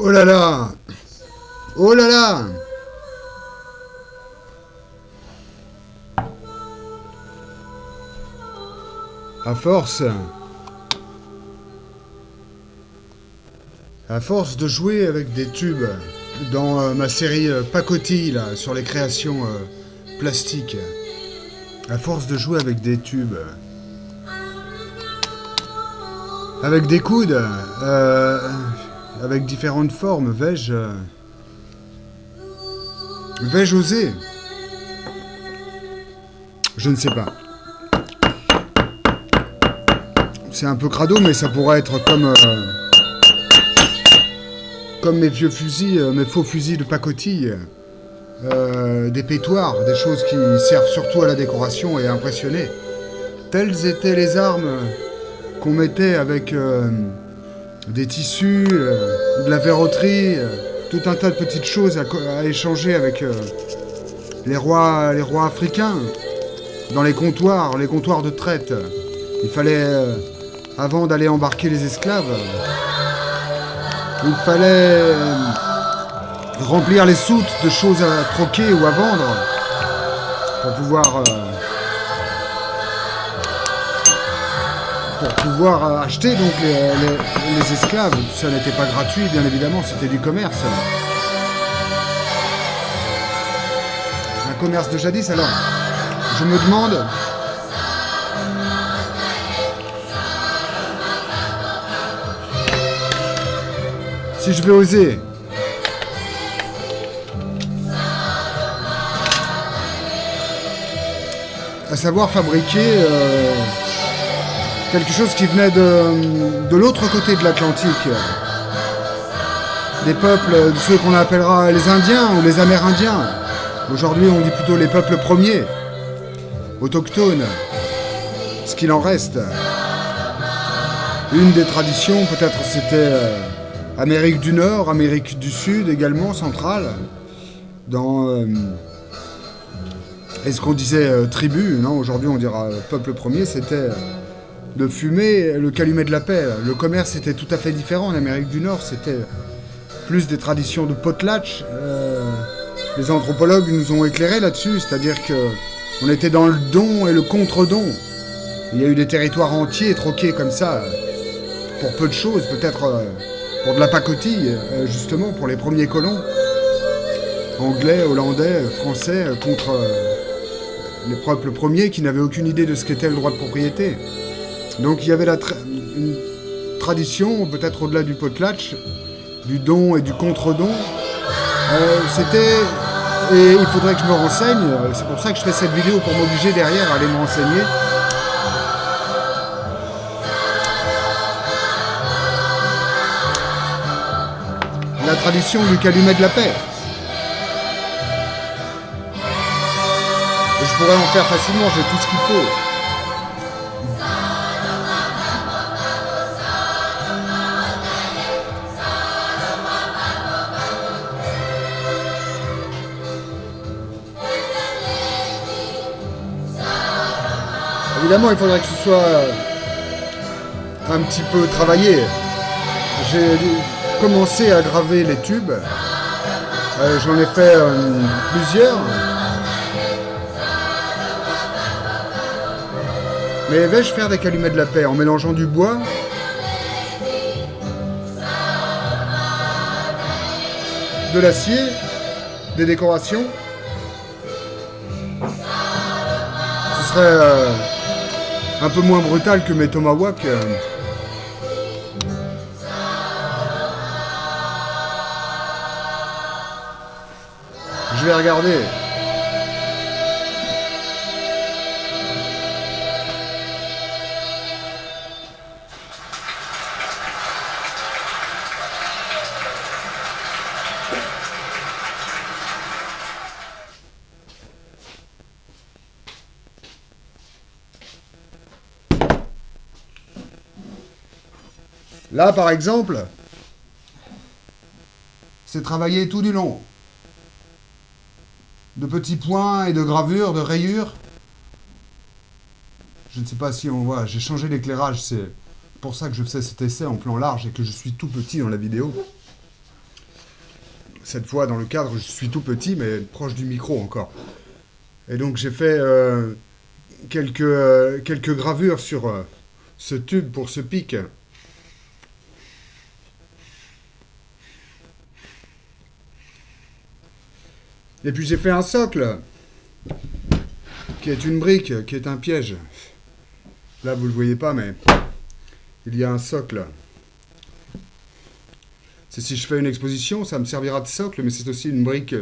Oh là là! Oh là là! À force de jouer avec des tubes dans ma série Pacotille là, sur les créations plastiques, à force de jouer avec des tubes, avec des coudes, avec différentes formes, vais-je oser? Je ne sais pas. C'est un peu crado, mais ça pourrait être comme mes vieux fusils, mes faux fusils de pacotille, des pétoires, des choses qui servent surtout à la décoration et à impressionner. Telles étaient les armes qu'on mettait avec des tissus, de la verroterie, tout un tas de petites choses à échanger avec les rois africains dans les comptoirs de traite. Il fallait, avant d'aller embarquer les esclaves, il fallait remplir les soutes de choses à troquer ou à vendre pour pouvoir acheter donc les esclaves. Tout ça n'était pas gratuit, bien évidemment, c'était du commerce. Un commerce de jadis. Alors, je me demande si je vais oser. À savoir fabriquer quelque chose qui venait de l'autre côté de l'Atlantique. Des peuples, ceux qu'on appellera les Indiens ou les Amérindiens. Aujourd'hui, on dit plutôt les peuples premiers, autochtones, ce qu'il en reste. Une des traditions, peut-être, c'était Amérique du Nord, Amérique du Sud également, centrale. Dans... est-ce qu'on disait tribu? Non, aujourd'hui on dira peuple premier, c'était de fumer le calumet de la paix. Le commerce était tout à fait différent en Amérique du Nord, c'était plus des traditions de potlatch. Les anthropologues nous ont éclairé là-dessus, c'est-à-dire qu'on était dans le don et le contre-don. Il y a eu des territoires entiers troqués comme ça, pour peu de choses, peut-être pour de la pacotille, justement, pour les premiers colons, anglais, hollandais, français, contre les peuples premiers qui n'avaient aucune idée de ce qu'était le droit de propriété. Donc il y avait une tradition, peut-être au-delà du potlatch, du don et du contre-don. Et il faudrait que je me renseigne, c'est pour ça que je fais cette vidéo, pour m'obliger derrière à aller me renseigner. La tradition du calumet de la paix. Je pourrais en faire facilement, j'ai tout ce qu'il faut. Évidemment, il faudrait que ce soit un petit peu travaillé. J'ai commencé à graver les tubes. J'en ai fait plusieurs. Mais vais-je faire des calumets de la paix en mélangeant du bois, de l'acier, des décorations? Ce serait un peu moins brutal que mes tomahawks. Je vais regarder. Là, par exemple, c'est travaillé tout du long. De petits points et de gravures, de rayures. Je ne sais pas si on voit, j'ai changé l'éclairage, c'est pour ça que je fais cet essai en plan large et que je suis tout petit dans la vidéo. cette fois, dans le cadre, je suis tout petit, mais proche du micro encore. Et donc j'ai fait quelques gravures sur ce tube pour ce pic. Et puis j'ai fait un socle, qui est une brique, qui est un piège. Là, vous ne le voyez pas, mais il y a un socle. C'est si je fais une exposition, ça me servira de socle, mais c'est aussi une brique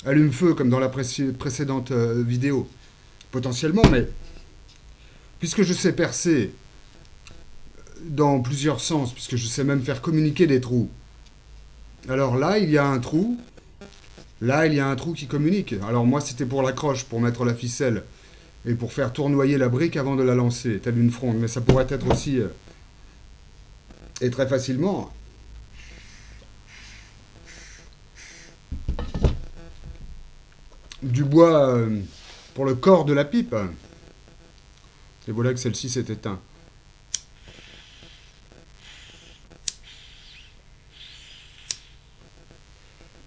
allume-feu, comme dans la précédente vidéo. Potentiellement, mais puisque je sais percer dans plusieurs sens, puisque je sais même faire communiquer des trous, alors là, il y a un trou. Là, il y a un trou qui communique. Alors moi, c'était pour l'accroche, pour mettre la ficelle, et pour faire tournoyer la brique avant de la lancer, telle une fronde. Mais ça pourrait être aussi, et très facilement, du bois pour le corps de la pipe. Et voilà que celle-ci s'est éteinte.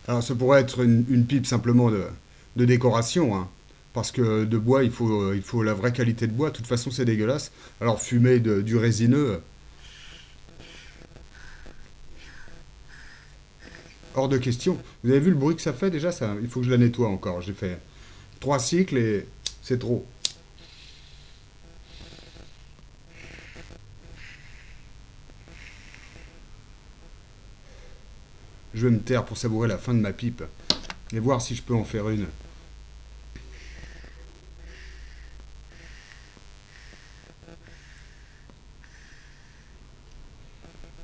Alors ça pourrait être une pipe simplement de décoration, hein, parce que de bois, il faut la vraie qualité de bois. De toute façon, c'est dégueulasse. Alors fumer du résineux, hors de question. Vous avez vu le bruit que ça fait déjà ça, il faut que je la nettoie encore. J'ai fait 3 cycles et c'est trop. Je vais me taire pour savourer la fin de ma pipe et voir si je peux en faire une.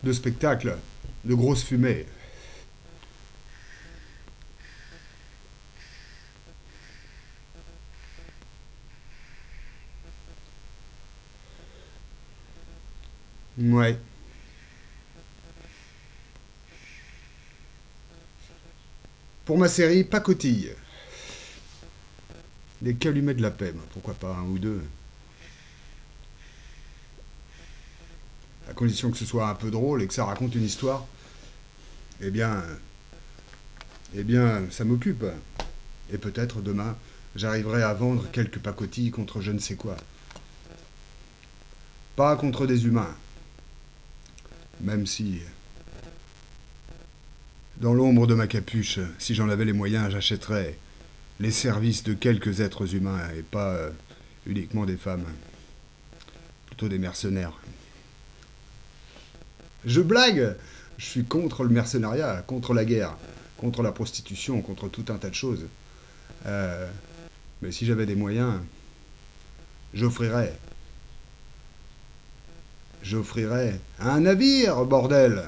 De spectacle, de grosses fumées. Ouais. Pour ma série Pacotille. Des calumets de la paix, pourquoi pas un ou deux. À condition que ce soit un peu drôle et que ça raconte une histoire. Eh bien, ça m'occupe. Et peut-être demain, j'arriverai à vendre quelques pacotilles contre je ne sais quoi. Pas contre des humains. Même si, dans l'ombre de ma capuche, si j'en avais les moyens, j'achèterais les services de quelques êtres humains et pas uniquement des femmes. Plutôt des mercenaires. Je blague! Je suis contre le mercenariat, contre la guerre, contre la prostitution, contre tout un tas de choses. Mais si j'avais des moyens, j'offrirais un navire, bordel!